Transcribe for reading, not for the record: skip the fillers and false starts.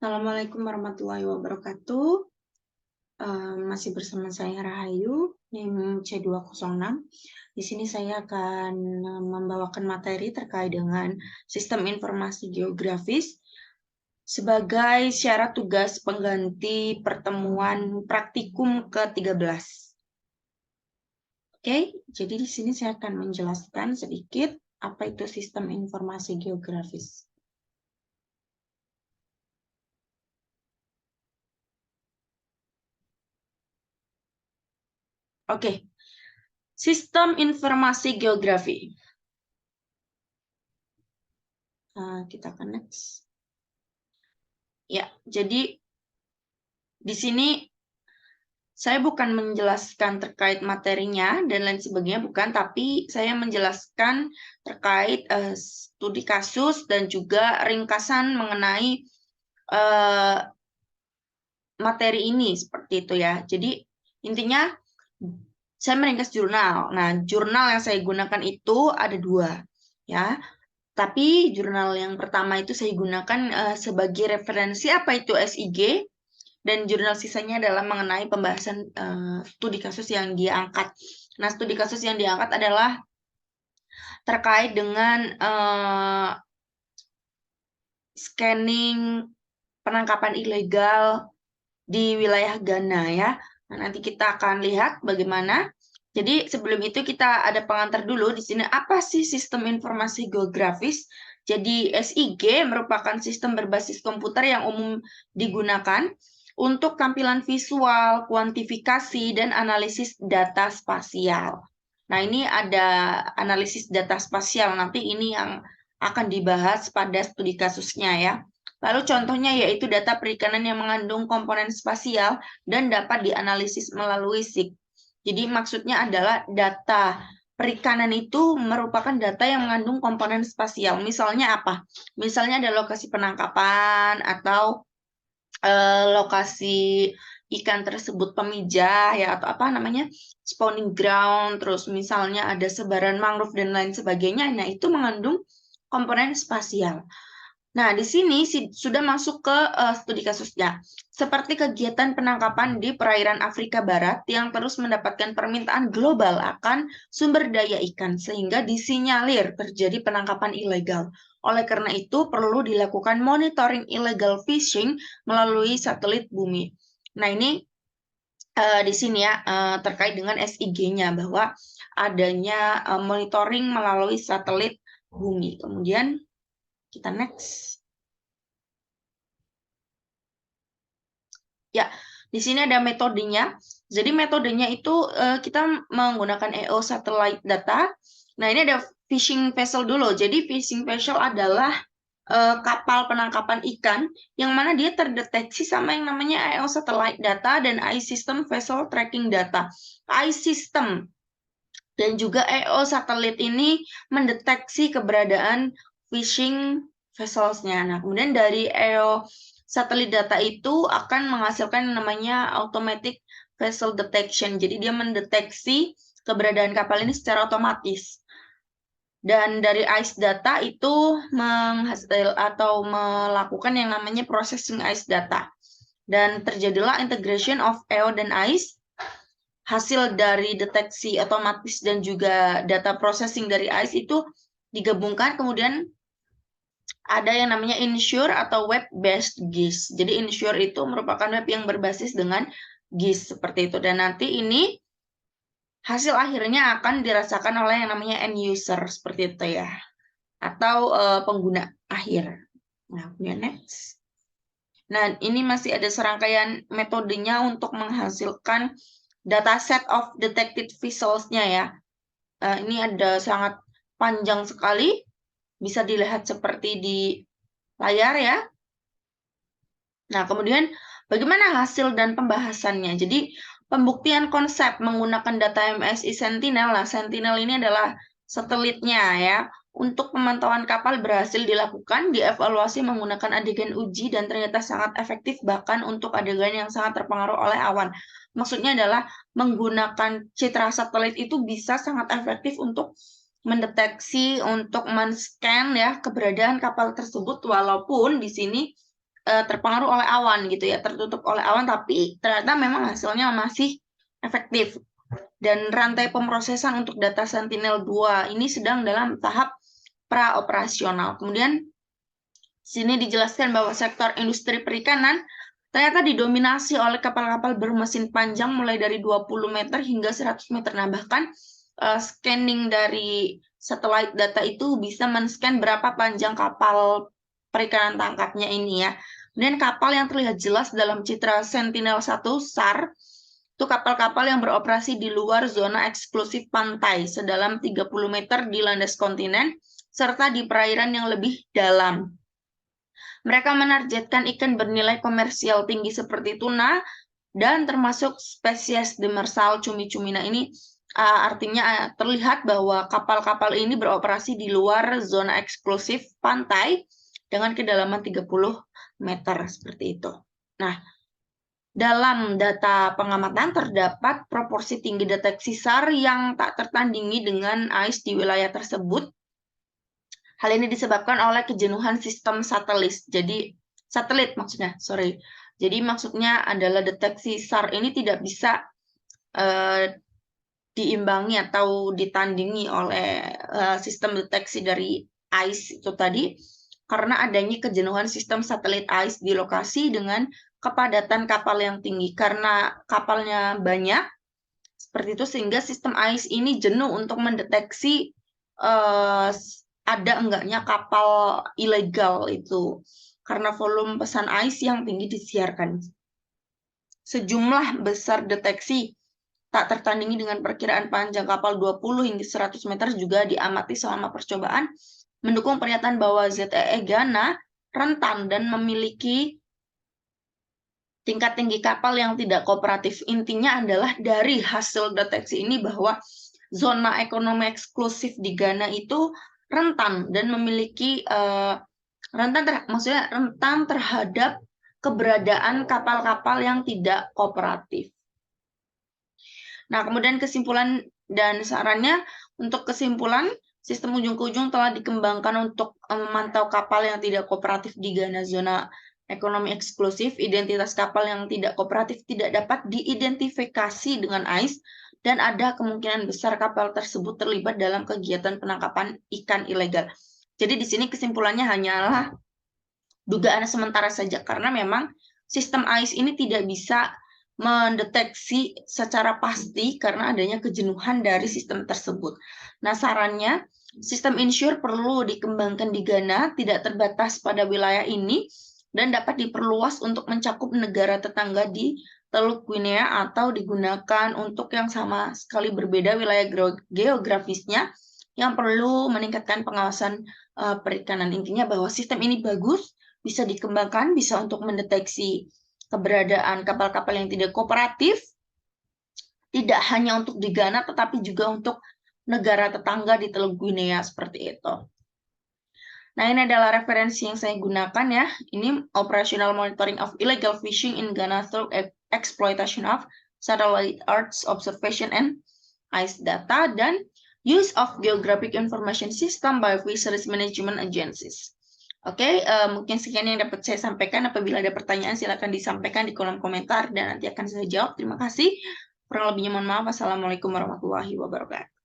Assalamualaikum warahmatullahi wabarakatuh. Masih bersama saya Rahayu, NIM C206. Di sini saya akan membawakan materi terkait dengan sistem informasi geografis sebagai syarat tugas pengganti pertemuan praktikum ke-13. Oke, jadi di sini saya akan menjelaskan sedikit apa itu sistem informasi geografis. Oke, sistem informasi geografi. Kita akan next. Ya, jadi di sini saya bukan menjelaskan terkait materinya dan lain sebagainya, bukan, tapi saya menjelaskan terkait studi kasus dan juga ringkasan mengenai materi ini, seperti itu ya. Jadi intinya saya meringkas jurnal. Nah, jurnal yang saya gunakan itu ada 2, ya. Tapi jurnal yang pertama itu saya gunakan sebagai referensi apa itu SIG, dan jurnal sisanya adalah mengenai pembahasan studi kasus yang dia angkat. Nah, studi kasus yang diangkat adalah terkait dengan scanning penangkapan ilegal di wilayah Ghana ya. Nah, nanti kita akan lihat bagaimana. Jadi sebelum itu kita ada pengantar dulu di sini, apa sih sistem informasi geografis? Jadi SIG merupakan sistem berbasis komputer yang umum digunakan untuk tampilan visual, kuantifikasi, dan analisis data spasial. Nah, ini ada analisis data spasial, nanti ini yang akan dibahas pada studi kasusnya ya. Lalu contohnya yaitu data perikanan yang mengandung komponen spasial dan dapat dianalisis melalui SIG. Jadi maksudnya adalah data perikanan itu merupakan data yang mengandung komponen spasial. Misalnya apa? Misalnya ada lokasi penangkapan atau lokasi ikan tersebut pemijah ya, atau apa namanya, spawning ground, terus misalnya ada sebaran mangrove dan lain sebagainya. Nah, itu mengandung komponen spasial. Nah, di sini sudah masuk ke studi kasusnya. Seperti kegiatan penangkapan di perairan Afrika Barat yang terus mendapatkan permintaan global akan sumber daya ikan, sehingga disinyalir terjadi penangkapan ilegal. Oleh karena itu, perlu dilakukan monitoring illegal fishing melalui satelit bumi. Nah, ini di sini ya, terkait dengan SIG-nya, bahwa adanya monitoring melalui satelit bumi. Kemudian, kita next. Ya, di sini ada metodenya. Jadi metodenya itu kita menggunakan EO satellite data. Nah, ini ada fishing vessel dulu. Jadi fishing vessel adalah kapal penangkapan ikan yang mana dia terdeteksi sama yang namanya EO satellite data dan ice system vessel tracking data. Ice system dan juga EO satelit ini mendeteksi keberadaan fishing vessels-nya. Nah, kemudian dari EO satelit data itu akan menghasilkan namanya automatic vessel detection. Jadi dia mendeteksi keberadaan kapal ini secara otomatis. Dan dari ICE data itu menghasil atau melakukan yang namanya processing ICE data. Dan terjadilah integration of EO dan ICE. Hasil dari deteksi otomatis dan juga data processing dari ICE itu digabungkan, kemudian ada yang namanya Ensure atau web-based GIS. Jadi Ensure itu merupakan web yang berbasis dengan GIS seperti itu. Dan nanti ini hasil akhirnya akan dirasakan oleh yang namanya end user seperti itu ya, atau pengguna akhir. Nah, kemudian next. Nah, ini masih ada serangkaian metodenya untuk menghasilkan dataset of detected vessels-nya ya. Ini ada sangat panjang sekali, bisa dilihat seperti di layar ya. Nah, kemudian bagaimana hasil dan pembahasannya? Jadi, pembuktian konsep menggunakan data MSI Sentinel. Nah, Sentinel ini adalah satelitnya ya. Untuk pemantauan kapal berhasil dilakukan, dievaluasi menggunakan adegan uji dan ternyata sangat efektif bahkan untuk adegan yang sangat terpengaruh oleh awan. Maksudnya adalah menggunakan citra satelit itu bisa sangat efektif untuk mendeteksi, untuk men-scan ya keberadaan kapal tersebut, walaupun di sini terpengaruh oleh awan gitu ya, tertutup oleh awan, tapi ternyata memang hasilnya masih efektif. Dan rantai pemrosesan untuk data Sentinel-2 ini sedang dalam tahap praoperasional. Kemudian sini dijelaskan bahwa sektor industri perikanan ternyata didominasi oleh kapal-kapal bermesin panjang mulai dari 20 meter hingga 100 meter. Nah, bahkan scanning dari satellite data itu bisa men-scan berapa panjang kapal perikanan tangkapnya ini ya. Kemudian kapal yang terlihat jelas dalam citra Sentinel-1 SAR itu kapal-kapal yang beroperasi di luar zona eksklusif pantai sedalam 30 meter di landas kontinen serta di perairan yang lebih dalam. Mereka menargetkan ikan bernilai komersial tinggi seperti tuna dan termasuk spesies demersal cumi-cumi. Nah, ini artinya terlihat bahwa kapal-kapal ini beroperasi di luar zona eksklusif pantai dengan kedalaman 30 meter seperti itu. Nah, dalam data pengamatan terdapat proporsi tinggi deteksi SAR yang tak tertandingi dengan AIS di wilayah tersebut. Hal ini disebabkan oleh kejenuhan sistem satelit. Jadi maksudnya adalah deteksi SAR ini tidak bisa diimbangi atau ditandingi oleh sistem deteksi dari AIS itu tadi, karena adanya kejenuhan sistem satelit AIS di lokasi dengan kepadatan kapal yang tinggi. Karena kapalnya banyak, seperti itu, sehingga sistem AIS ini jenuh untuk mendeteksi ada enggaknya kapal ilegal itu. Karena volume pesan AIS yang tinggi disiarkan. Sejumlah besar deteksi tak tertandingi dengan perkiraan panjang kapal 20 hingga 100 meter juga diamati selama percobaan, mendukung pernyataan bahwa ZEE Ghana rentan dan memiliki tingkat tinggi kapal yang tidak kooperatif. Intinya adalah dari hasil deteksi ini bahwa zona ekonomi eksklusif di Ghana itu rentan dan memiliki rentan terhadap keberadaan kapal-kapal yang tidak kooperatif. Nah, kemudian kesimpulan dan sarannya, untuk kesimpulan, sistem ujung ke ujung telah dikembangkan untuk memantau kapal yang tidak kooperatif di Ghana zona ekonomi eksklusif. Identitas kapal yang tidak kooperatif tidak dapat diidentifikasi dengan AIS, dan ada kemungkinan besar kapal tersebut terlibat dalam kegiatan penangkapan ikan ilegal. Jadi di sini kesimpulannya hanyalah dugaan sementara saja, karena memang sistem AIS ini tidak bisa mendeteksi secara pasti karena adanya kejenuhan dari sistem tersebut. Nah, sarannya, sistem insure perlu dikembangkan di Ghana, tidak terbatas pada wilayah ini, dan dapat diperluas untuk mencakup negara tetangga di Teluk Guinea atau digunakan untuk yang sama sekali berbeda wilayah geografisnya yang perlu meningkatkan pengawasan perikanan. Intinya bahwa sistem ini bagus, bisa dikembangkan, bisa untuk mendeteksi keberadaan kapal-kapal yang tidak kooperatif, tidak hanya untuk di Ghana, tetapi juga untuk negara tetangga di Teluk Guinea, seperti itu. Nah, ini adalah referensi yang saya gunakan ya. Ini Operational Monitoring of Illegal Fishing in Ghana through Exploitation of Satellite Earth Observation and AIS Data, dan Use of Geographic Information System by Fisheries Management Agencies. Oke, mungkin sekian yang dapat saya sampaikan. Apabila ada pertanyaan, silakan disampaikan di kolom komentar dan nanti akan saya jawab. Terima kasih. Kurang lebihnya mohon maaf. Wassalamualaikum warahmatullahi wabarakatuh.